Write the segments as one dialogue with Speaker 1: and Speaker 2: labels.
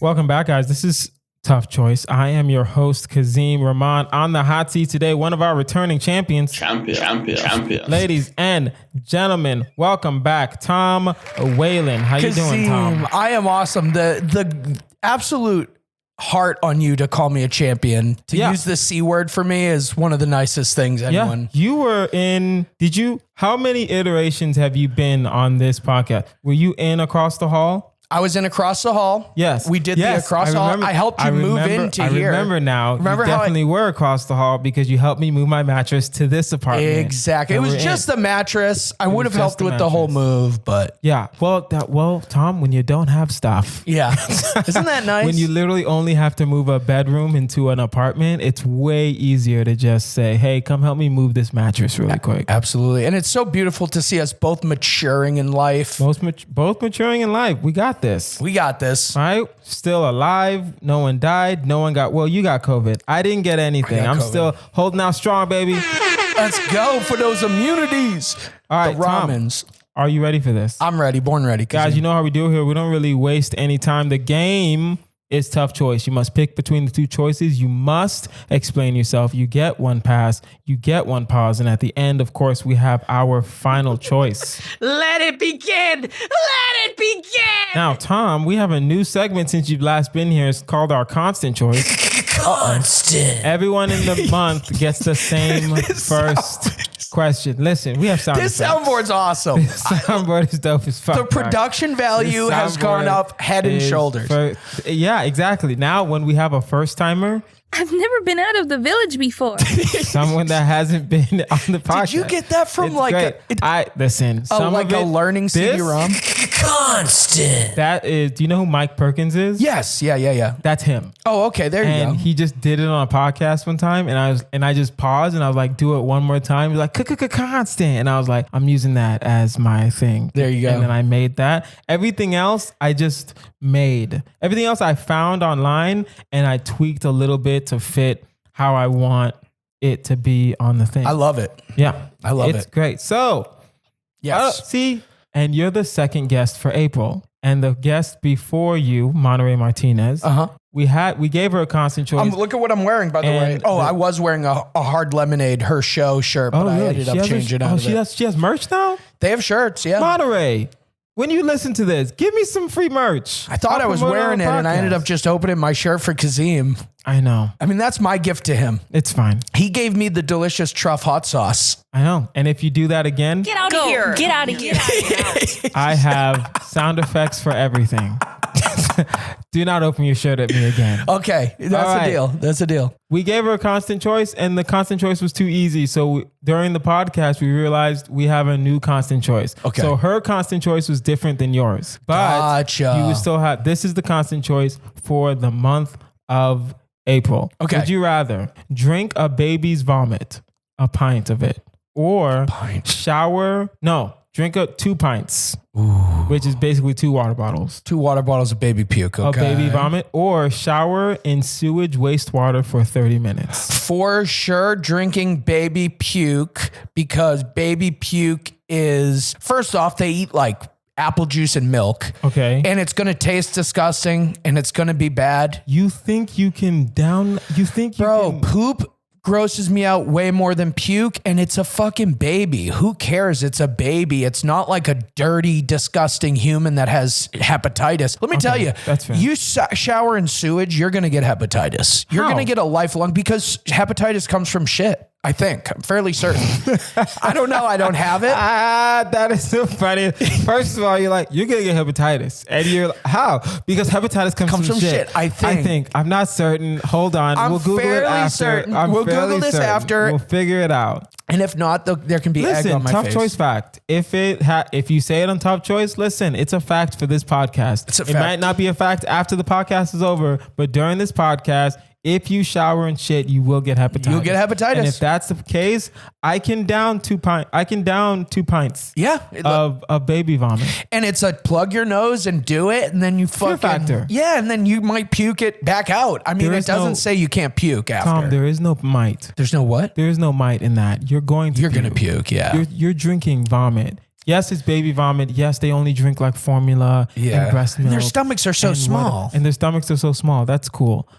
Speaker 1: Welcome back, guys. This is Tough Choice. I am your host, Kazeem. Rahman on the hot seat today, one of our returning champions. Champion. Ladies and gentlemen, welcome back, Tom Whalen. How you doing, Tom?
Speaker 2: I am awesome. The absolute heart on you to call me a champion. To use the C word for me is one of the nicest things anyone.
Speaker 1: Yeah. You were in, how many iterations have you been on this podcast? Were you in Across the Hall?
Speaker 2: I was in Across the Hall.
Speaker 1: Yes.
Speaker 2: We did the Across the Hall. I helped you move into here.
Speaker 1: I remember now. Remember you definitely were across the hall because you helped me move my mattress to this apartment.
Speaker 2: Exactly. It was just the mattress. I would have helped with the whole move, but.
Speaker 1: Yeah. Well, Tom, when you don't have stuff.
Speaker 2: Yeah. Isn't that nice?
Speaker 1: When you literally only have to move a bedroom into an apartment, it's way easier to just say, hey, come help me move this mattress really quick.
Speaker 2: Absolutely. And it's so beautiful to see us both maturing in life.
Speaker 1: Both maturing in life. We got this.
Speaker 2: We got this.
Speaker 1: All right. Still alive. No one died. No one got, you got COVID. I didn't get anything. I'm still holding out strong, baby.
Speaker 2: Let's go for those immunities.
Speaker 1: All right,
Speaker 2: the Rahmans.
Speaker 1: Tom, are you ready for this?
Speaker 2: I'm ready. Born ready.
Speaker 1: Guys, you know how we do here. We don't really waste any time. The game is Tough Choice. You must pick between the two choices. You must explain yourself. You get one pass. You get one pause. And at the end, of course, we have our final choice.
Speaker 3: Let it begin. Let it begin.
Speaker 1: Now, Tom, we have a new segment since you've last been here. It's called our Constant Choice.
Speaker 2: Constant.
Speaker 1: Everyone in the month gets the same first question. Listen, we have sound effects.
Speaker 2: This soundboard's awesome.
Speaker 1: This soundboard is dope as fuck.
Speaker 2: The production value has gone up head and shoulders.
Speaker 1: Yeah, exactly. Now, when we have a first timer,
Speaker 4: I've never been out of the village before.
Speaker 1: Someone that hasn't been on the podcast.
Speaker 2: Did you get that from
Speaker 1: listen.
Speaker 2: A learning CD-ROM? Constant.
Speaker 1: That is, do you know who Mike Perkins is?
Speaker 2: Yes. Yeah.
Speaker 1: That's him.
Speaker 2: Oh, okay. There you go.
Speaker 1: And he just did it on a podcast one time, and I just paused and I was like, do it one more time. He's like, constant. And I was like, I'm using that as my thing.
Speaker 2: There you go.
Speaker 1: And then I made that. Everything else I just made. Everything else I found online and I tweaked a little bit to fit how I want it to be on the thing.
Speaker 2: I love it.
Speaker 1: Yeah.
Speaker 2: I love it.
Speaker 1: It's great. So,
Speaker 2: yes.
Speaker 1: And you're the second guest for April. And the guest before you, Monterey Martinez, we gave her a constant choice.
Speaker 2: Look at what I'm wearing, by the way. Oh, I was wearing a Hard Lemonade, her show shirt, but I ended up changing out of it.
Speaker 1: She has merch now?
Speaker 2: They have shirts, yeah.
Speaker 1: Monterey, when you listen to this, give me some free merch.
Speaker 2: I thought I was wearing it, and I ended up just opening my shirt for Kazeem.
Speaker 1: I know.
Speaker 2: I mean, that's my gift to him.
Speaker 1: It's fine.
Speaker 2: He gave me the delicious truff hot sauce.
Speaker 1: I know. And if you do that again,
Speaker 4: Get out of here. Get out of here.
Speaker 1: I have sound effects for everything. Do not open your shirt at me again.
Speaker 2: Okay. That's a deal. That's a deal.
Speaker 1: We gave her a constant choice, and the constant choice was too easy. So during the podcast, we realized we have a new constant choice.
Speaker 2: Okay.
Speaker 1: So her constant choice was different than yours. But you would still have, this is the constant choice for the month of April.
Speaker 2: Okay.
Speaker 1: Would you rather drink a baby's vomit, a pint of it, or drink 2 pints, which is basically 2 water bottles.
Speaker 2: 2 water bottles of baby puke, okay.
Speaker 1: Of baby vomit, or shower in sewage wastewater for 30 minutes.
Speaker 2: For sure, drinking baby puke, because baby puke is, first off, they eat like apple juice and milk.
Speaker 1: Okay.
Speaker 2: And it's going to taste disgusting and it's going to be bad.
Speaker 1: You think you can
Speaker 2: poop grosses me out way more than puke, and it's a fucking baby. Who cares? It's a baby. It's not like a dirty, disgusting human that has hepatitis. Let me tell you,
Speaker 1: that's fair.
Speaker 2: You shower in sewage, you're going to get hepatitis. You're going to get a lifelong, because hepatitis comes from shit. I think. I'm fairly certain. I don't know. I don't have it.
Speaker 1: That is so funny. First of all, you're going to get hepatitis. And you're like, how? Because hepatitis comes from shit.
Speaker 2: I think.
Speaker 1: I'm not certain. Hold on. We'll Google it after.
Speaker 2: Certain. We'll Google this after.
Speaker 1: We'll figure it out.
Speaker 2: And if not, there can be egg on my face.
Speaker 1: Tough choice fact. If you say it on Tough Choice, listen, it's a fact for this podcast.
Speaker 2: It's a
Speaker 1: fact.
Speaker 2: It
Speaker 1: might not be a fact after the podcast is over, but during this podcast, if you shower and shit, you will get hepatitis.
Speaker 2: You'll get hepatitis.
Speaker 1: And if that's the case, I can down 2 pints.
Speaker 2: Yeah.
Speaker 1: Of baby vomit.
Speaker 2: And it's a plug your nose and do it, and then you fucking...
Speaker 1: Fear factor.
Speaker 2: Yeah, and then you might puke it back out. I mean, it doesn't say you can't puke after.
Speaker 1: Tom, there is no might.
Speaker 2: There's no what?
Speaker 1: There is no might in that. You're going to puke,
Speaker 2: yeah.
Speaker 1: You're drinking vomit. Yes, it's baby vomit. Yes, they only drink like formula and breast milk.
Speaker 2: And their stomachs are so small.
Speaker 1: And their stomachs are so small. That's cool.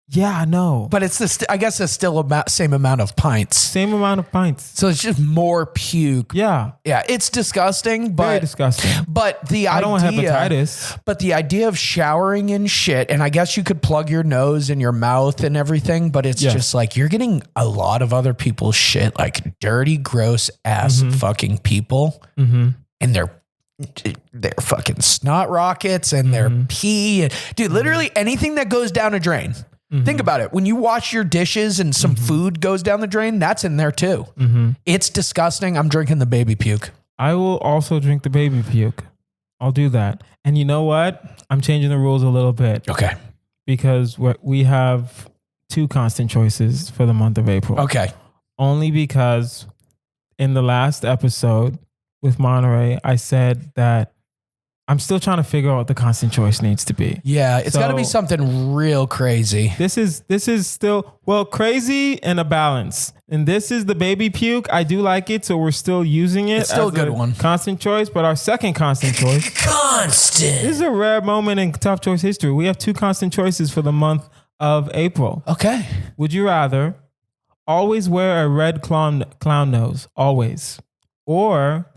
Speaker 1: Yeah, I know.
Speaker 2: But it's I guess it's still about same amount of pints.
Speaker 1: Same amount of pints.
Speaker 2: So it's just more puke.
Speaker 1: Yeah.
Speaker 2: Yeah, it's disgusting, but
Speaker 1: very disgusting.
Speaker 2: But the
Speaker 1: I
Speaker 2: idea,
Speaker 1: don't want hepatitis.
Speaker 2: But the idea of showering in shit, and I guess you could plug your nose and your mouth and everything, but it's just like you're getting a lot of other people's shit, like dirty, gross ass fucking people, and they're fucking snot rockets and their pee. Dude, literally anything that goes down a drain. Think about it. When you wash your dishes and some food goes down the drain, that's in there too. It's disgusting. I'm drinking the baby puke.
Speaker 1: I will also drink the baby puke. I'll do that. And you know what? I'm changing the rules a little bit.
Speaker 2: Okay.
Speaker 1: Because we have 2 constant choices for the month of April.
Speaker 2: Okay.
Speaker 1: Only because in the last episode with Monterey, I said that I'm still trying to figure out what the constant choice needs to be.
Speaker 2: Yeah, it's got to be something real crazy.
Speaker 1: This is still, crazy and a balance. And this is the baby puke. I do like it, so we're still using it.
Speaker 2: It's still a good one.
Speaker 1: Constant choice, but our second constant choice.
Speaker 2: Constant.
Speaker 1: This is a rare moment in Tough Choice history. We have 2 constant choices for the month of April.
Speaker 2: Okay.
Speaker 1: Would you rather always wear a red clown nose, always, or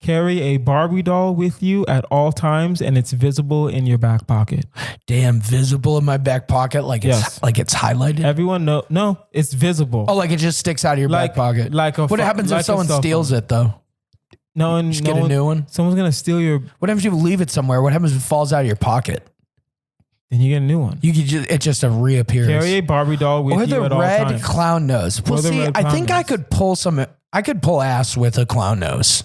Speaker 1: carry a Barbie doll with you at all times and it's visible in your back pocket?
Speaker 2: Damn, visible in my back pocket, like it's highlighted.
Speaker 1: Everyone no, it's visible.
Speaker 2: Oh, like it just sticks out of your back pocket. What happens if someone steals it though?
Speaker 1: No one.
Speaker 2: Just get a new one.
Speaker 1: Someone's gonna steal your.
Speaker 2: What happens if you leave it somewhere? What happens if it falls out of your pocket?
Speaker 1: Then you get a new one.
Speaker 2: It just reappears.
Speaker 1: Carry a Barbie doll with you at all times.
Speaker 2: Or the red clown nose. Well, see, I think I could pull ass with a clown nose.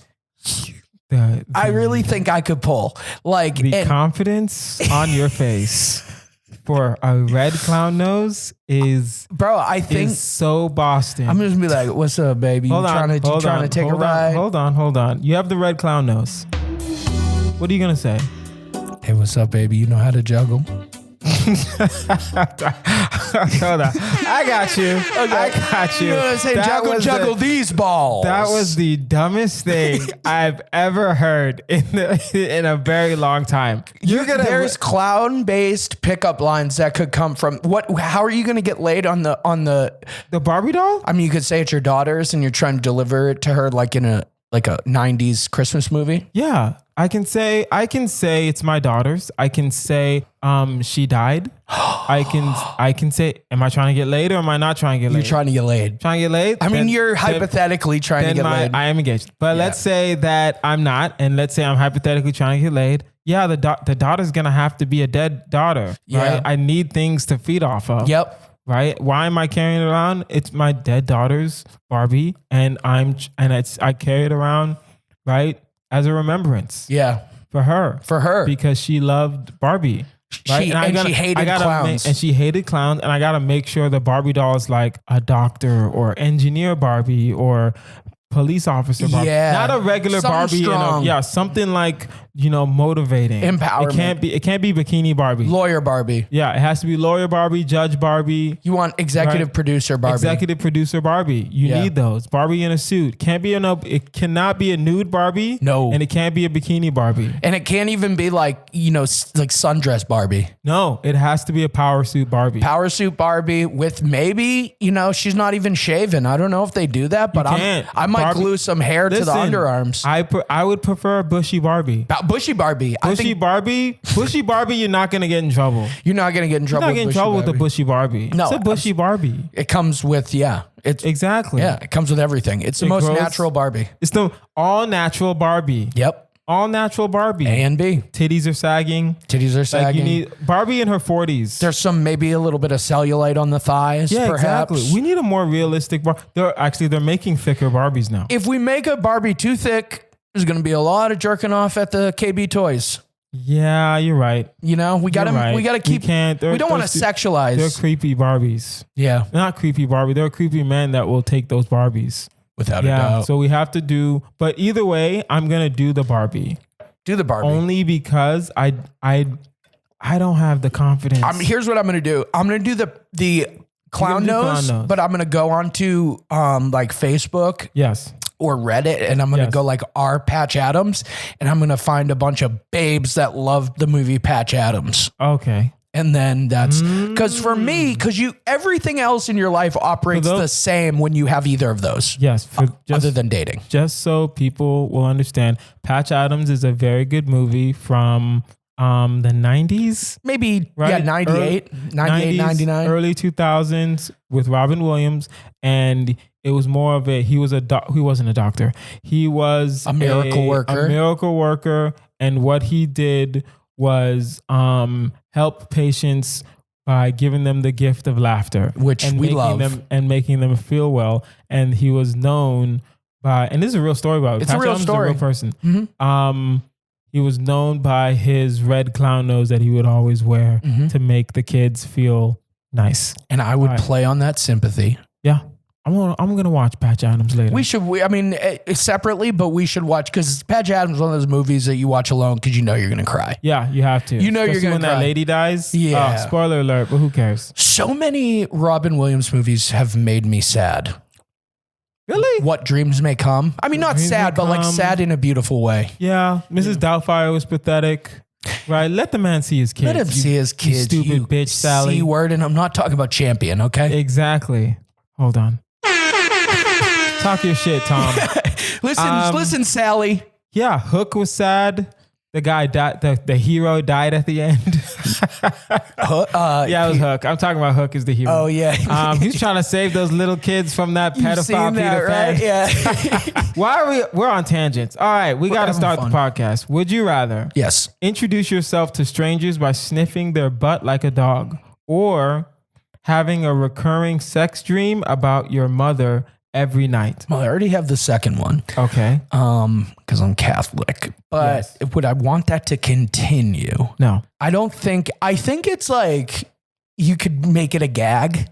Speaker 2: I really think I could pull
Speaker 1: the confidence on your face for a red clown nose is,
Speaker 2: bro. I think
Speaker 1: so Boston.
Speaker 2: I'm just gonna be like, "What's up, baby? You trying to take a ride?"
Speaker 1: Hold on. You have the red clown nose. What are you gonna say?
Speaker 2: Hey, what's up, baby? You know how to juggle?
Speaker 1: Hold on. I got you. Okay. I got you.
Speaker 2: You know what I'm saying? Juggle these balls.
Speaker 1: That was the dumbest thing I've ever heard in a very long time.
Speaker 2: There's clown-based pickup lines that could come from what? How are you going to get laid on the
Speaker 1: Barbie doll?
Speaker 2: I mean, you could say it's your daughter's and you're trying to deliver it to her like in a 90s Christmas movie.
Speaker 1: Yeah. I can say it's my daughter's. I can say she died. I can say, am I trying to get laid or am I not trying to get laid?
Speaker 2: You're trying to get laid.
Speaker 1: Trying to get laid?
Speaker 2: I mean, you're hypothetically trying to get laid.
Speaker 1: I am engaged. But let's say that I'm not, and let's say I'm hypothetically trying to get laid. Yeah, the daughter's gonna have to be a dead daughter.
Speaker 2: Yeah.
Speaker 1: Right? I need things to feed off of.
Speaker 2: Yep.
Speaker 1: Right? Why am I carrying it around? It's my dead daughter's Barbie, and I carry it around, right, as a remembrance.
Speaker 2: Yeah.
Speaker 1: For her. Because she loved Barbie. Right?
Speaker 2: She hated clowns.
Speaker 1: And she hated clowns. And I got to make sure the Barbie doll is like a doctor or engineer Barbie or police officer Barbie.
Speaker 2: Yeah.
Speaker 1: Not a regular
Speaker 2: Something
Speaker 1: Barbie.
Speaker 2: strong.
Speaker 1: Something like, motivating.
Speaker 2: Empowerment.
Speaker 1: It can't be bikini Barbie.
Speaker 2: Lawyer Barbie.
Speaker 1: Yeah, it has to be lawyer Barbie, judge Barbie.
Speaker 2: You want executive producer Barbie.
Speaker 1: Executive producer Barbie. You need those. Barbie in a suit. It cannot be a nude Barbie.
Speaker 2: No.
Speaker 1: And it can't be a bikini Barbie.
Speaker 2: And it can't even be like sundress Barbie.
Speaker 1: No, it has to be a power suit Barbie.
Speaker 2: Power suit Barbie with maybe, she's not even shaven. I don't know if they do that, but I might glue some hair to the underarms.
Speaker 1: I would prefer a bushy Barbie.
Speaker 2: Bushy Barbie.
Speaker 1: Bushy Barbie, you're not going to get in trouble.
Speaker 2: You're not going to get in trouble.
Speaker 1: You're not getting in trouble with the bushy Barbie.
Speaker 2: No,
Speaker 1: it's a bushy Barbie.
Speaker 2: It comes with,
Speaker 1: exactly.
Speaker 2: Yeah, it comes with everything. It's the most natural Barbie.
Speaker 1: It's the all natural Barbie.
Speaker 2: Yep.
Speaker 1: All natural Barbie.
Speaker 2: A and B.
Speaker 1: Titties are sagging.
Speaker 2: Like
Speaker 1: you need Barbie in her 40s.
Speaker 2: There's maybe a little bit of cellulite on the thighs.
Speaker 1: Yeah,
Speaker 2: perhaps.
Speaker 1: exactly. We need a more realistic Barbie. They're making thicker Barbies now.
Speaker 2: If we make a Barbie too thick, there's going to be a lot of jerking off at the KB Toys.
Speaker 1: Yeah, you're right.
Speaker 2: We got to keep. We don't want to sexualize.
Speaker 1: They're creepy Barbies.
Speaker 2: Yeah,
Speaker 1: they're not creepy Barbie. They're creepy men that will take those Barbies
Speaker 2: without a doubt.
Speaker 1: So we have to do. But either way, I'm gonna do the Barbie.
Speaker 2: Do the Barbie
Speaker 1: only because I don't have the confidence.
Speaker 2: Here's what I'm gonna do. I'm gonna do the clown nose, but I'm gonna go onto like Facebook.
Speaker 1: Yes.
Speaker 2: or Reddit, and I'm going to go like R Patch Adams, and I'm going to find a bunch of babes that love the movie Patch Adams.
Speaker 1: Okay.
Speaker 2: And then that's because for me, because everything else in your life operates the same when you have either of those.
Speaker 1: Yes.
Speaker 2: Other than dating.
Speaker 1: Just so people will understand, Patch Adams is a very good movie from the 90s.
Speaker 2: Maybe, right? 98, 99.
Speaker 1: Early 2000s with Robin Williams. And it was more of he wasn't a doctor. He was
Speaker 2: a miracle worker.
Speaker 1: A miracle worker. And what he did was help patients by giving them the gift of laughter,
Speaker 2: which we love,
Speaker 1: and making them feel well. And he was known by, and this is a real story about it.
Speaker 2: It's a real story.
Speaker 1: A real person. Mm-hmm. He was known by his red clown nose that he would always wear to make the kids feel nice.
Speaker 2: And I would play on that sympathy.
Speaker 1: Yeah. I'm gonna watch Patch Adams later.
Speaker 2: We should. I mean, separately, but we should watch because Patch Adams is one of those movies that you watch alone because you know you're gonna cry.
Speaker 1: Yeah, you have to.
Speaker 2: You know
Speaker 1: especially
Speaker 2: you're gonna
Speaker 1: when
Speaker 2: cry.
Speaker 1: That lady dies.
Speaker 2: Yeah.
Speaker 1: Spoiler alert, but who cares?
Speaker 2: So many Robin Williams movies have made me sad.
Speaker 1: Really?
Speaker 2: What Dreams May Come. I mean, not sad, but like sad in a beautiful way.
Speaker 1: Yeah, Mrs. Doubtfire was pathetic. Right, let the man see his kids.
Speaker 2: Let him see his kids.
Speaker 1: You stupid bitch, Sally.
Speaker 2: C word, and I'm not talking about Champion. Okay.
Speaker 1: Exactly. Hold on. Talk your shit, Tom.
Speaker 2: Listen, Sally.
Speaker 1: Yeah, Hook was sad. The guy died. The hero died at the end. Yeah, it was Hook. I'm talking about Hook as the hero.
Speaker 2: Oh yeah.
Speaker 1: He's trying to save those little kids from that pedophile.
Speaker 2: Right? Yeah.
Speaker 1: Why are we're on tangents? All right, we got to start the podcast. Would you rather?
Speaker 2: Yes.
Speaker 1: Introduce yourself to strangers by sniffing their butt like a dog, or having a recurring sex dream about your mother every night?
Speaker 2: Well, I already have the second one.
Speaker 1: Okay.
Speaker 2: Because I'm Catholic. But would I want that to continue?
Speaker 1: No.
Speaker 2: I think it's like you could make it a gag.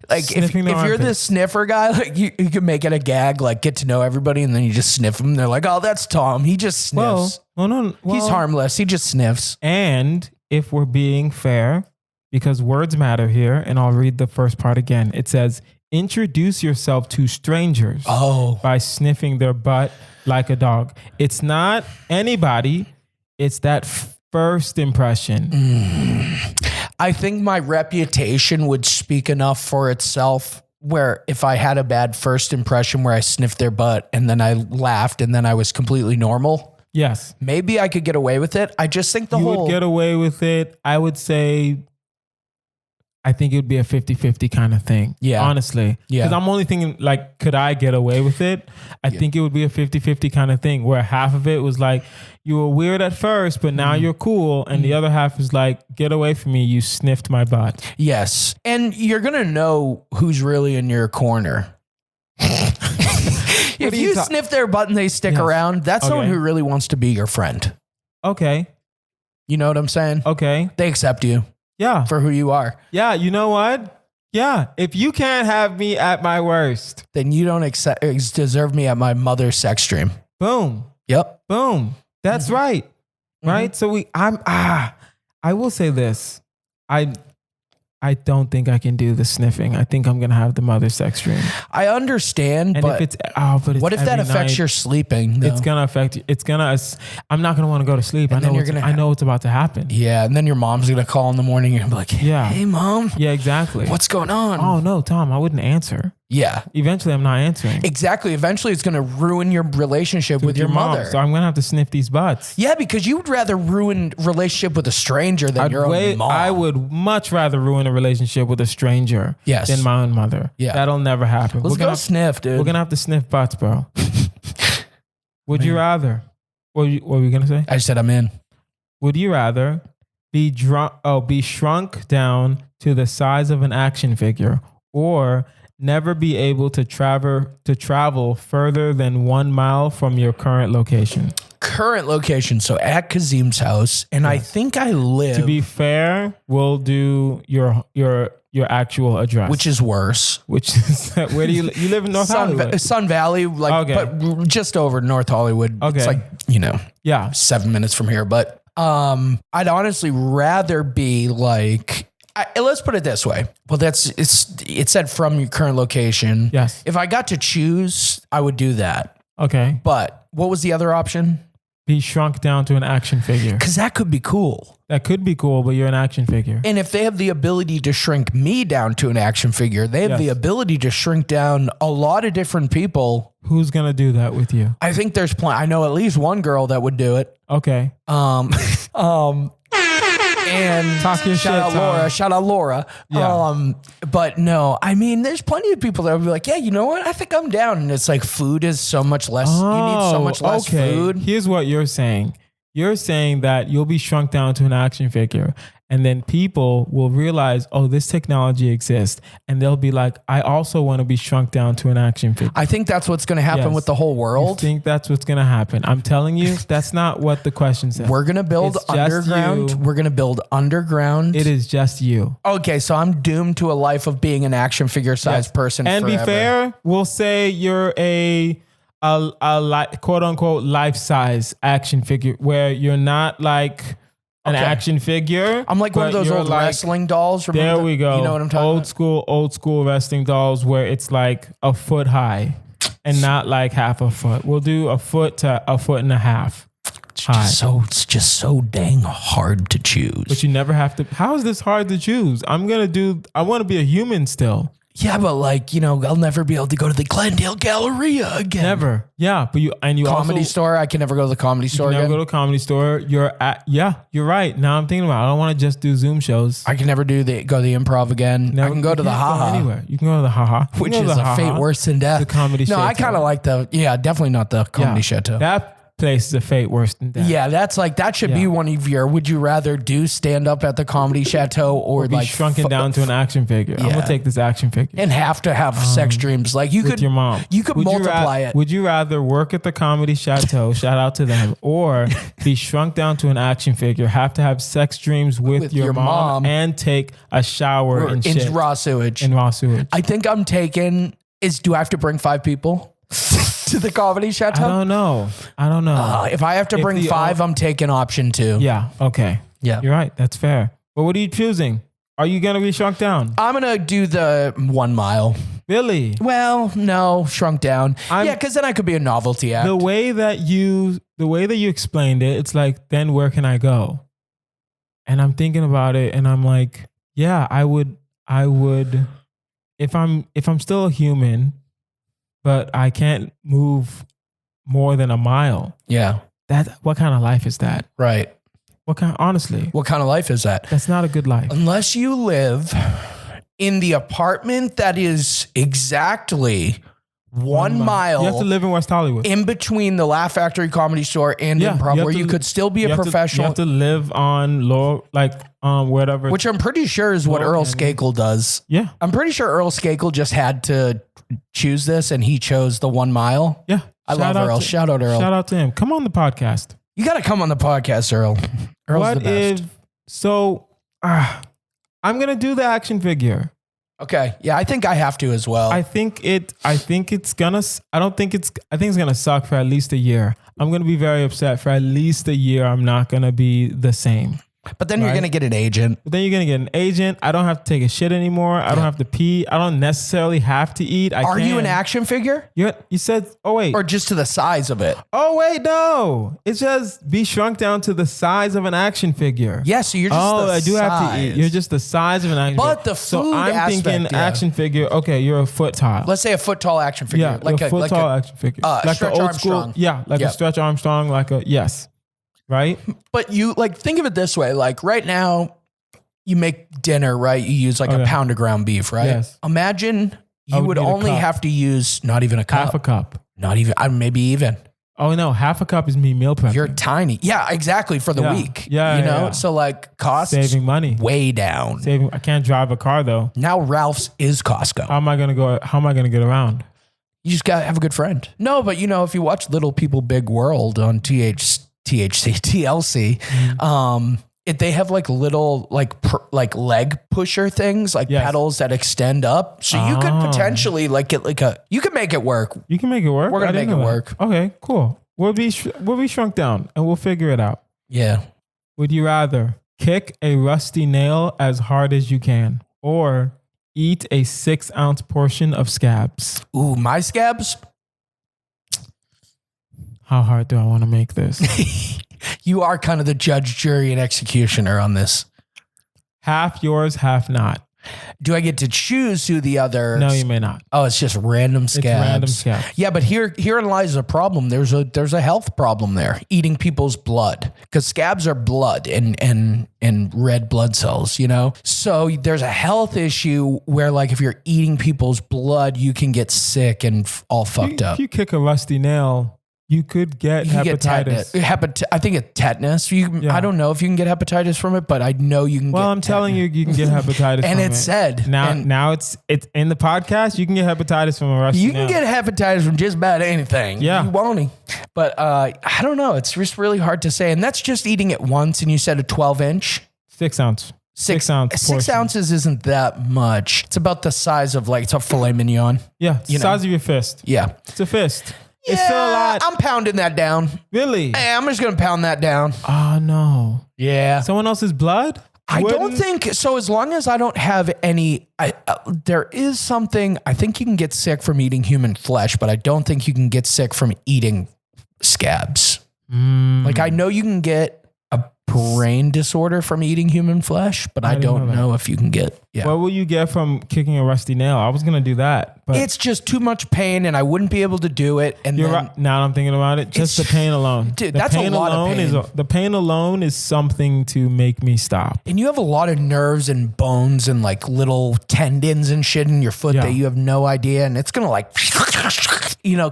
Speaker 2: Like if you're the sniffer guy, like you could make it a gag, like get to know everybody and then you just sniff them. They're like, oh, that's Tom. He just sniffs.
Speaker 1: Well,
Speaker 2: he's harmless. He just sniffs.
Speaker 1: And if we're being fair, because words matter here, and I'll read the first part again. It says, introduce yourself to strangers by sniffing their butt like a dog. It's not anybody. It's that first impression.
Speaker 2: I think my reputation would speak enough for itself where if I had a bad first impression where I sniffed their butt and then I laughed and then I was completely normal.
Speaker 1: Yes.
Speaker 2: Maybe I could get away with it. I just think
Speaker 1: you would get away with it. I would say I think it would be a 50-50 kind of thing. Yeah. Honestly. Yeah. Because I'm only thinking, like, could I get away with it? I think it would be a 50-50 kind of thing where half of it was like, you were weird at first, but now you're cool. And the other half is like, get away from me. You sniffed my butt.
Speaker 2: Yes. And you're going to know who's really in your corner. If you sniff their butt and they stick around, that's someone who really wants to be your friend.
Speaker 1: Okay.
Speaker 2: You know what I'm saying?
Speaker 1: Okay.
Speaker 2: They accept you.
Speaker 1: Yeah.
Speaker 2: For who you are.
Speaker 1: Yeah. You know what? Yeah. If you can't have me at my worst,
Speaker 2: then you don't deserve me at my mother's sex dream.
Speaker 1: Boom.
Speaker 2: Yep.
Speaker 1: Boom. That's right. Right. So I will say this. I don't think I can do the sniffing. I think I'm going to have the mother sex dream.
Speaker 2: I understand, but
Speaker 1: it's
Speaker 2: what if that affects your sleeping? Though?
Speaker 1: It's going to affect you. I'm not going to want to go to sleep. I know what's about to happen.
Speaker 2: Yeah. And then your mom's going to call in the morning and be like, hey, Mom.
Speaker 1: Yeah, exactly.
Speaker 2: What's going on?
Speaker 1: Oh, no, Tom, I wouldn't answer.
Speaker 2: Yeah.
Speaker 1: Eventually, I'm not answering.
Speaker 2: Exactly. Eventually, it's going to ruin your relationship with your mother.
Speaker 1: So I'm going to have to sniff these butts.
Speaker 2: Yeah, because you would rather ruin relationship with a stranger than your own mom.
Speaker 1: I would much rather ruin a relationship with a stranger than my own mother. Yeah. That'll never happen.
Speaker 2: Let's go sniff, dude.
Speaker 1: We're going to have to sniff butts, bro. Would you rather? What were you going to say?
Speaker 2: I said I'm in.
Speaker 1: Would you rather be shrunk down to the size of an action figure, or never be able to travel further than 1 mile from your current location?
Speaker 2: Current location. So at Kazeem's house, and I think I live.
Speaker 1: To be fair, we'll do your actual address,
Speaker 2: which is worse.
Speaker 1: Which is where do you live in North Hollywood?
Speaker 2: Sun Valley, but just over North Hollywood. Okay. It's like 7 minutes from here. But I'd honestly rather be like let's put it this way. Well, it said from your current location.
Speaker 1: Yes.
Speaker 2: If I got to choose, I would do that.
Speaker 1: Okay.
Speaker 2: But what was the other option?
Speaker 1: Be shrunk down to an action figure.
Speaker 2: Because that could be cool.
Speaker 1: That could be cool, but you're an action figure.
Speaker 2: And if they have the ability to shrink me down to an action figure, they have the ability to shrink down a lot of different people.
Speaker 1: Who's going to do that with you?
Speaker 2: I think there's I know at least one girl that would do it.
Speaker 1: Okay.
Speaker 2: And
Speaker 1: talk your
Speaker 2: shout
Speaker 1: shit,
Speaker 2: out Laura. Shout out Laura.
Speaker 1: Yeah.
Speaker 2: But no, I mean, there's plenty of people that would be like, yeah, you know what? I think I'm down. And it's like food is so much less. You need so much less food.
Speaker 1: Here's what you're saying. You're saying that you'll be shrunk down to an action figure. And then people will realize, oh, this technology exists. And they'll be like, I also want to be shrunk down to an action figure.
Speaker 2: I think that's what's going to happen with the whole world.
Speaker 1: You think that's what's going to happen? I'm telling you, that's not what the question says.
Speaker 2: We're going to build underground. We're going to build underground.
Speaker 1: It is just you.
Speaker 2: Okay, so I'm doomed to a life of being an action figure sized person
Speaker 1: and
Speaker 2: forever.
Speaker 1: Be fair, we'll say you're a quote unquote life size action figure where you're not like an action figure.
Speaker 2: I'm like one of those old wrestling dolls.
Speaker 1: There we go.
Speaker 2: You know what I'm talking
Speaker 1: about? Old school wrestling dolls where it's like a foot high and not like half a foot. We'll do a foot to a foot and a half high.
Speaker 2: It's just so dang hard to choose.
Speaker 1: But you never have to. How is this hard to choose? I want to be a human still.
Speaker 2: Yeah, but I'll never be able to go to the Glendale Galleria again.
Speaker 1: Never. Yeah, but you
Speaker 2: comedy store. I can never go to the comedy store.
Speaker 1: Never go to the comedy store. You're right. Now I'm thinking about it. I don't want to just do Zoom shows.
Speaker 2: I can never go to the improv again. I can go to the haha.
Speaker 1: Anywhere. You can go to the haha.
Speaker 2: Which is a fate worse than death.
Speaker 1: The comedy show.
Speaker 2: No, I kind of like definitely not the comedy chateau.
Speaker 1: That place is a fate worse than death.
Speaker 2: Yeah, that's that should be one of your, would you rather do stand up at the comedy chateau or
Speaker 1: be shrunken down to an action figure? I'm gonna take this action figure.
Speaker 2: And have to have sex dreams. Like you could,
Speaker 1: your mom.
Speaker 2: You could multiply it.
Speaker 1: Would you rather work at the comedy chateau, shout out to them, or be shrunk down to an action figure, have to have sex dreams with your mom and take a shower in raw sewage? In raw sewage.
Speaker 2: I think I'm taking, do I have to bring 5 people? To the comedy chateau?
Speaker 1: I don't know.
Speaker 2: If I have to bring 5, I'm taking option 2.
Speaker 1: Yeah. Okay.
Speaker 2: Yeah.
Speaker 1: You're right. That's fair. But what are you choosing? Are you going to be shrunk down?
Speaker 2: I'm going to do the 1 mile.
Speaker 1: Really?
Speaker 2: Well, no, shrunk down. Because then I could be a novelty act.
Speaker 1: The way that you explained it, it's like, then where can I go? And I'm thinking about it and I'm like, yeah, I would, if I'm still a human, but I can't move more than a mile.
Speaker 2: Yeah.
Speaker 1: What kind of life is that?
Speaker 2: Right.
Speaker 1: Honestly.
Speaker 2: What kind of life is that?
Speaker 1: That's not a good life.
Speaker 2: Unless you live in the apartment that is exactly 1 mile.
Speaker 1: You have to live in West Hollywood.
Speaker 2: In between the Laugh Factory Comedy Store and improv, where you could still be a professional.
Speaker 1: You have to live on whatever.
Speaker 2: Which I'm pretty sure is what Earl Skakel does.
Speaker 1: Yeah.
Speaker 2: I'm pretty sure Earl Skakel just had to choose this and he chose the 1 mile.
Speaker 1: Yeah.
Speaker 2: I love Earl. Shout out Earl.
Speaker 1: Shout out to him. Come on the podcast.
Speaker 2: You got to come on the podcast, Earl. Earl's the best.
Speaker 1: I'm going to do the action figure.
Speaker 2: Okay. Yeah, I think I have to as well.
Speaker 1: I think it's going to suck for at least a year. I'm going to be very upset for at least a year. I'm not going to be the same.
Speaker 2: But then you're going to get an agent.
Speaker 1: I don't have to take a shit anymore. I don't have to pee. I don't necessarily have to eat.
Speaker 2: Are you an action figure?
Speaker 1: You said, oh wait.
Speaker 2: Or just to the size of it?
Speaker 1: Oh wait, no. It's just be shrunk down to the size of an action figure.
Speaker 2: Yeah, so you're just the size.
Speaker 1: I do have to eat. You're just the size of an action figure.
Speaker 2: But the food
Speaker 1: I'm thinking action figure, okay, you're a foot tall.
Speaker 2: Let's say a foot tall action figure.
Speaker 1: Yeah, like a foot tall action figure.
Speaker 2: Like Stretch Armstrong.
Speaker 1: A Stretch Armstrong, yes. Right?
Speaker 2: But you think of it this way, like right now you make dinner, right? You use a pound of ground beef, right?
Speaker 1: Yes.
Speaker 2: Imagine you would only have to use not even a cup.
Speaker 1: Half a cup.
Speaker 2: Not even, maybe even.
Speaker 1: Oh no, half a cup is me meal prepping.
Speaker 2: You're tiny. Yeah, exactly, for the week. Yeah. You know? So costs
Speaker 1: saving money.
Speaker 2: Way down.
Speaker 1: I can't drive a car though.
Speaker 2: Now Ralph's is Costco.
Speaker 1: How am I gonna get around?
Speaker 2: You just gotta have a good friend. No, but if you watch Little People Big World on TLC, they have little leg pusher things, pedals that extend up. So you could potentially get you can make it work.
Speaker 1: You can make it work.
Speaker 2: We're gonna make it work.
Speaker 1: Okay, cool. We'll be shrunk down and we'll figure it out.
Speaker 2: Yeah.
Speaker 1: Would you rather kick a rusty nail as hard as you can, or eat a 6-ounce portion of scabs.
Speaker 2: Ooh, my scabs?
Speaker 1: How hard do I want to make this?
Speaker 2: You are kind of the judge, jury, and executioner on this.
Speaker 1: Half yours, half not.
Speaker 2: Do I get to choose who the other?
Speaker 1: No, you may not.
Speaker 2: Oh, it's just random scabs.
Speaker 1: It's random scabs.
Speaker 2: Yeah, but herein lies a problem. There's a health problem there. Eating people's blood, because scabs are blood and red blood cells. You know, so there's a health issue where, like, if you're eating people's blood, you can get sick and all fucked up.
Speaker 1: If you kick a rusty nail, you could get hepatitis.
Speaker 2: I think it's tetanus. I don't know if you can get hepatitis from it, but I know you can get
Speaker 1: I'm telling you can get hepatitis
Speaker 2: and
Speaker 1: from it.
Speaker 2: And it's said.
Speaker 1: Now it's in the podcast, you can get hepatitis from a rusty nail.
Speaker 2: You can get hepatitis from just about anything.
Speaker 1: Yeah.
Speaker 2: You won't. But I don't know. It's just really hard to say. And that's just eating it once, and you said a 12-inch?
Speaker 1: 6 ounce. 6 ounce.
Speaker 2: 6 ounces isn't that much. It's about the size of, like, it's a filet mignon.
Speaker 1: Yeah, it's the size of your fist.
Speaker 2: Yeah.
Speaker 1: It's a fist.
Speaker 2: Yeah,
Speaker 1: it's still a lot.
Speaker 2: I'm pounding that down.
Speaker 1: Really?
Speaker 2: Hey, I'm just going to pound that down.
Speaker 1: Oh, no.
Speaker 2: Yeah.
Speaker 1: Someone else's blood?
Speaker 2: I don't think so. As long as I don't have any, there is something, I think you can get sick from eating human flesh, but I don't think you can get sick from eating scabs. Like, I know you can get a brain disorder from eating human flesh, but I don't know if you can get. Yeah.
Speaker 1: What will you get from kicking a rusty nail? I was going to do that, but
Speaker 2: it's just too much pain and I wouldn't be able to do it. And
Speaker 1: you're right. Now I'm thinking about it. Just the pain alone.
Speaker 2: Dude, that's a lot of pain.
Speaker 1: The pain alone is something to make me stop.
Speaker 2: And you have a lot of nerves and bones and, like, little tendons and shit in your foot that you have no idea. And it's going to, like,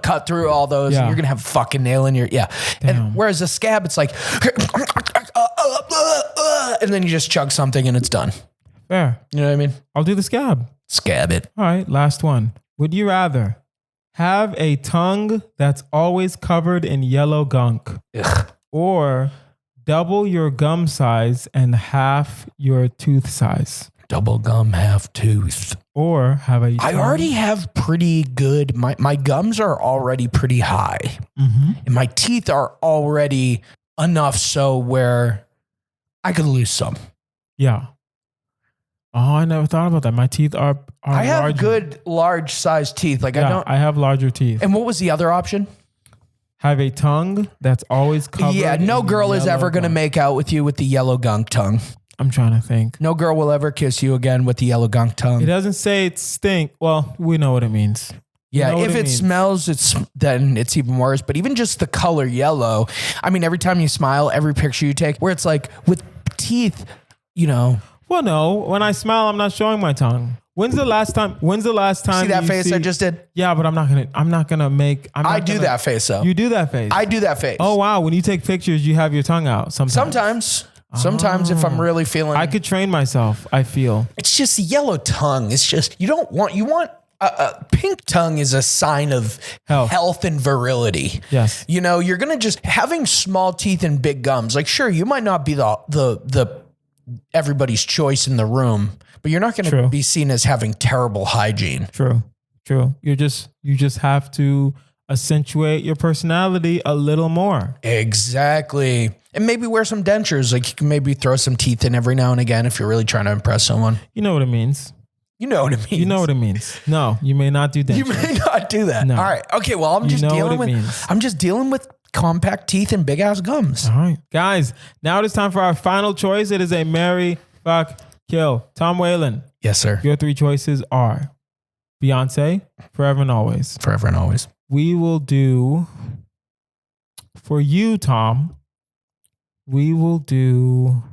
Speaker 2: cut through all those. And you're going to have a fucking nail in your,
Speaker 1: Damn.
Speaker 2: And whereas a scab, it's like, and then you just chug something and it's done.
Speaker 1: Fair.
Speaker 2: You know what I mean?
Speaker 1: I'll do the scab.
Speaker 2: Scab it.
Speaker 1: All right, last one. Would you rather have a tongue that's always covered in yellow gunk, or double your gum size and half your tooth size?
Speaker 2: Double gum, half tooth.
Speaker 1: Or have a tongue.
Speaker 2: I already have pretty good, my gums are already pretty high.
Speaker 1: Mm-hmm.
Speaker 2: And my teeth are already enough so where I could lose some.
Speaker 1: Yeah. Oh, I never thought about that. My teeth are
Speaker 2: I have
Speaker 1: larger.
Speaker 2: good large sized teeth. Like, I
Speaker 1: have larger teeth.
Speaker 2: And what was the other option?
Speaker 1: Have a tongue that's always covered.
Speaker 2: Yeah, no girl is ever going to make out with you with the yellow gunk tongue.
Speaker 1: I'm trying to think.
Speaker 2: No girl will ever kiss you again with the yellow gunk tongue.
Speaker 1: It doesn't say it stink. Well, we know what it means.
Speaker 2: Yeah, if it smells, then it's even worse. But even just the color yellow, I mean, every time you smile, every picture you take, where it's like with teeth,
Speaker 1: Well, no. When I smile, I'm not showing my tongue. When's the last time?
Speaker 2: See that face I just did?
Speaker 1: Yeah, but I'm not gonna make.
Speaker 2: I do that face though.
Speaker 1: You do that face.
Speaker 2: I do that face.
Speaker 1: Oh wow! When you take pictures, you have your tongue out. Sometimes
Speaker 2: if I'm really feeling,
Speaker 1: I could train myself. I feel
Speaker 2: it's just yellow tongue. It's just you want. Pink tongue is a sign of health and virility.
Speaker 1: Yes.
Speaker 2: You're going to just having small teeth and big gums. Like, sure, you might not be the everybody's choice in the room, but you're not going to be seen as having terrible hygiene.
Speaker 1: True. You just have to accentuate your personality a little more.
Speaker 2: Exactly. And maybe wear some dentures. Like, you can maybe throw some teeth in every now and again if you're really trying to impress someone.
Speaker 1: You know what it means.
Speaker 2: You know what it means.
Speaker 1: You know what it means. No, you may not do that.
Speaker 2: You may not do that. No. All right. Okay. Well, I'm just dealing with compact teeth and big ass gums.
Speaker 1: All right, guys. Now it is time for our final choice. It is a marry, fuck, kill. Tom Whalen.
Speaker 2: Yes, sir.
Speaker 1: Your 3 choices are Beyonce, Forever and Always.
Speaker 2: Forever and Always.
Speaker 1: We will do for you, Tom. We'll do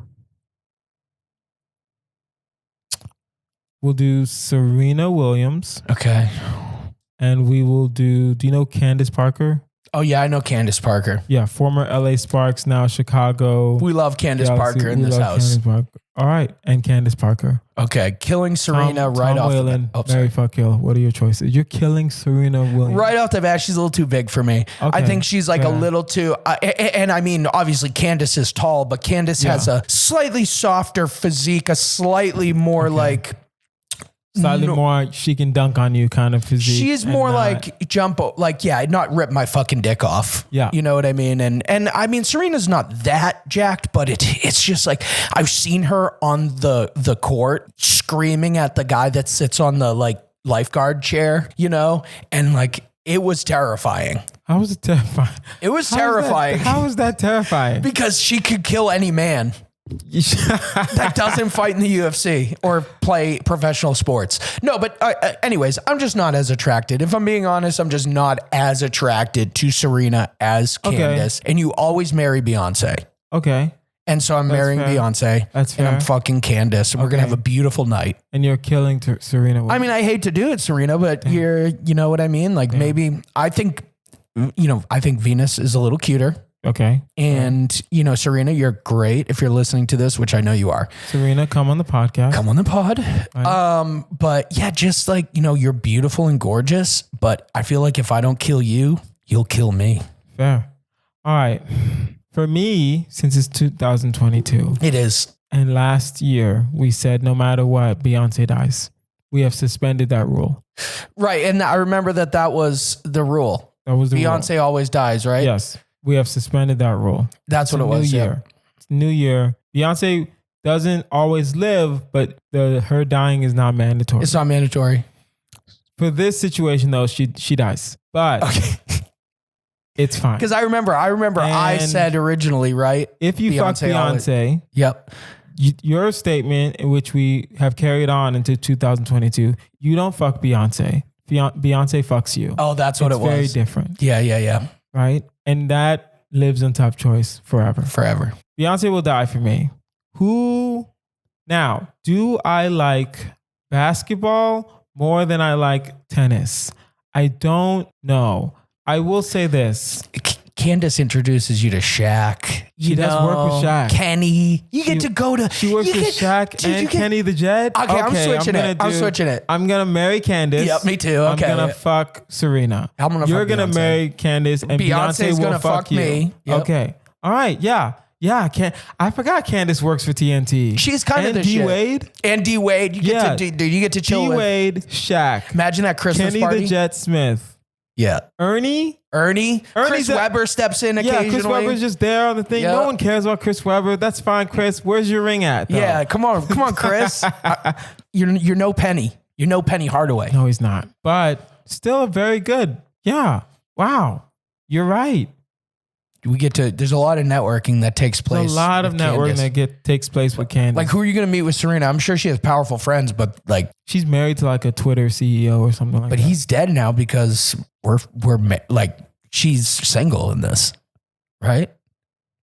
Speaker 1: Serena Williams.
Speaker 2: Okay.
Speaker 1: And we will do you know Candace Parker?
Speaker 2: Oh, yeah, I know Candace Parker.
Speaker 1: Yeah, former LA Sparks, now Chicago.
Speaker 2: We love Candace Parker in this house.
Speaker 1: All right, and Candace Parker.
Speaker 2: Okay, killing Serena
Speaker 1: Tom
Speaker 2: off
Speaker 1: Whalen,
Speaker 2: the bat.
Speaker 1: Marry, fuck, kill. What are your choices? You're killing Serena Williams.
Speaker 2: Right off the bat, she's a little too big for me. Okay, I think she's like a little too... and I mean, obviously, Candace is tall, but Candace has a slightly softer physique, a slightly more like...
Speaker 1: Slightly more, she can dunk on you kind of physique.
Speaker 2: She's more like jump, like, yeah, not rip my fucking dick off.
Speaker 1: Yeah.
Speaker 2: You know what I mean? And I mean, Serena's not that jacked, but it's just like, I've seen her on the court screaming at the guy that sits on the like lifeguard chair, you know? And like, it was terrifying.
Speaker 1: How was it terrifying?
Speaker 2: It was terrifying.
Speaker 1: How was that terrifying?
Speaker 2: Because she could kill any man that doesn't fight in the UFC or play professional sports. No, but anyways, I'm just not as attracted. If I'm being honest, I'm just not as attracted to Serena as Candace. And you always marry Beyonce.
Speaker 1: Okay.
Speaker 2: And so I'm marrying Beyonce.
Speaker 1: That's fair.
Speaker 2: And I'm fucking Candace. And we're going to have a beautiful night.
Speaker 1: And you're killing Serena.
Speaker 2: I mean, I hate to do it, Serena, but you know what I mean? Like maybe I think Venus is a little cuter.
Speaker 1: Okay.
Speaker 2: And, you know, Serena, you're great if you're listening to this, which I know you are.
Speaker 1: Serena, come on the podcast.
Speaker 2: Come on the pod. Right. But yeah, just like, you know, you're beautiful and gorgeous, but I feel like if I don't kill you, you'll kill me.
Speaker 1: Fair. All right. For me, since it's 2022.
Speaker 2: It is.
Speaker 1: And last year, we said no matter what, Beyonce dies. We have suspended that rule.
Speaker 2: Right. And I remember that was the rule.
Speaker 1: That was the
Speaker 2: Beyonce
Speaker 1: rule.
Speaker 2: Always dies, right?
Speaker 1: Yes. We have suspended that rule.
Speaker 2: That's what it was.
Speaker 1: New year. It's new year. Beyonce doesn't always live, but her dying is not mandatory.
Speaker 2: It's not mandatory.
Speaker 1: For this situation, though, she dies. But it's fine.
Speaker 2: Because I remember I said originally, right?
Speaker 1: If you fuck Beyonce,
Speaker 2: yep.
Speaker 1: Your statement, in which we have carried on into 2022, you don't fuck Beyonce. Beyonce fucks you.
Speaker 2: Oh, that's what it was.
Speaker 1: It's very different.
Speaker 2: Yeah.
Speaker 1: Right? And that lives on Tough Choice forever.
Speaker 2: Forever.
Speaker 1: Beyonce will die for me. Now, do I like basketball more than I like tennis? I don't know. I will say this.
Speaker 2: Candace introduces you to Shaq.
Speaker 1: She does work with Shaq.
Speaker 2: Kenny. You get to go to...
Speaker 1: She works with Shaq and Kenny the Jet.
Speaker 2: Okay, I'm switching it.
Speaker 1: I'm going to marry Candace.
Speaker 2: Yep, me too. Okay.
Speaker 1: I'm going to fuck Serena. You're going to marry Candace and Beyonce will fuck you. Me. Yep. Okay. All right. Yeah. I forgot Candace works for TNT.
Speaker 2: She's kind of the shit.
Speaker 1: D-Wade.
Speaker 2: And D-Wade. You get to chill with.
Speaker 1: D-Wade, Shaq.
Speaker 2: Imagine that Christmas
Speaker 1: party. Kenny the Jet Smith.
Speaker 2: Yeah.
Speaker 1: Ernie.
Speaker 2: Chris Webber steps in occasionally.
Speaker 1: Yeah, Chris Webber's just there on the thing. Yep. No one cares about Chris Webber. That's fine, Chris. Where's your ring at, though?
Speaker 2: Yeah, come on, Chris. You're no Penny. You're no Penny Hardaway.
Speaker 1: No, he's not. But still very good. Yeah. Wow. You're right.
Speaker 2: There's a lot of networking that takes place.
Speaker 1: There's a lot of networking that takes place with Candace.
Speaker 2: Like, who are you going to meet with Serena? I'm sure she has powerful friends, but like...
Speaker 1: She's married to like a Twitter CEO or something like that.
Speaker 2: But he's dead now because we're like, she's single in this, right?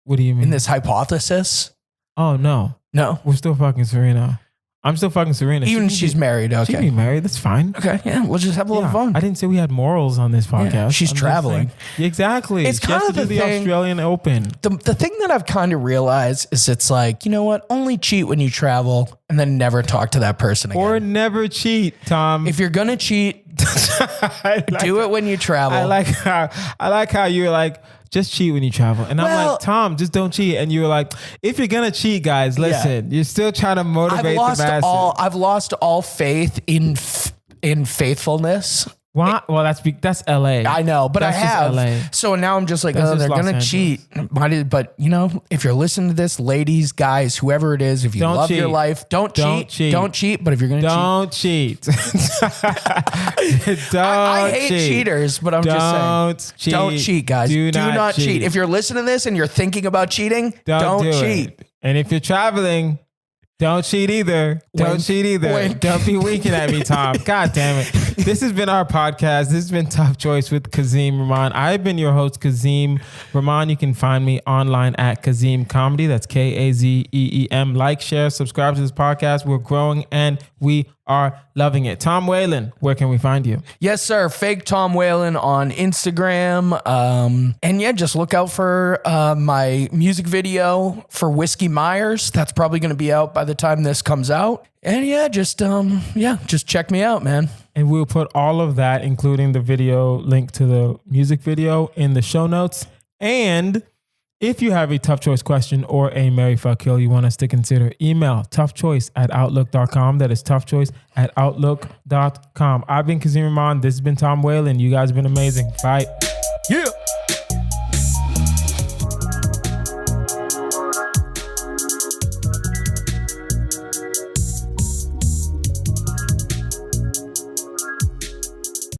Speaker 1: What do you mean?
Speaker 2: In this hypothesis?
Speaker 1: Oh, no.
Speaker 2: No.
Speaker 1: We're still fucking Serena. I'm still fucking Serena.
Speaker 2: Even she's married. Okay.
Speaker 1: She can be married. That's fine.
Speaker 2: Okay. Yeah. We'll just have a little fun.
Speaker 1: I didn't say we had morals on this podcast.
Speaker 2: Yeah, she's traveling.
Speaker 1: Exactly.
Speaker 2: It's kind of
Speaker 1: the Australian Open.
Speaker 2: The thing that I've kind of realized is it's like, you know what? Only cheat when you travel and then never talk to that person again.
Speaker 1: Or never cheat, Tom.
Speaker 2: If you're going to cheat, do it when you travel.
Speaker 1: I like how you're like, just cheat when you travel. And I'm like, Tom, just don't cheat. And you were like, if you're going to cheat, guys, listen, you're still trying to motivate the masses.
Speaker 2: I've lost all faith in faithfulness.
Speaker 1: Well, that's LA.
Speaker 2: I know, but I have. LA. So now I'm just like, they're going to cheat. But, you know, if you're listening to this, ladies, guys, whoever it is, if you love your life, don't cheat. Don't cheat. But if you're going to cheat.
Speaker 1: Don't cheat.
Speaker 2: I hate cheaters, but I'm just saying. Don't cheat, guys. Do not cheat. If you're listening to this and you're thinking about cheating, don't cheat.
Speaker 1: And if you're traveling, don't cheat either. Don't cheat either.
Speaker 2: Wink.
Speaker 1: Don't be winking at me, Tom. God damn it. This has been our podcast. This has been Tough Choice with Kazeem Rahman. I've been your host, Kazeem Rahman. You can find me online at Kazeem Comedy. That's Kazeem. Like, share, subscribe to this podcast. We're growing and we are loving it. Tom Whalen, where can we find you?
Speaker 2: Yes, sir. Fake Tom Whalen on Instagram. And yeah, just look out for my music video for Whiskey Myers. That's probably going to be out by the time this comes out. And yeah, just check me out, man.
Speaker 1: And we'll put all of that, including the video link to the music video, in the show notes. And If you have a tough choice question or a Marry Fuck Kill you want us to consider, email toughchoice@outlook.com. That is toughchoice@outlook.com. I've been Kazeem Rahman. This has been Tom Whalen. You guys have been amazing. Bye.
Speaker 2: Yeah.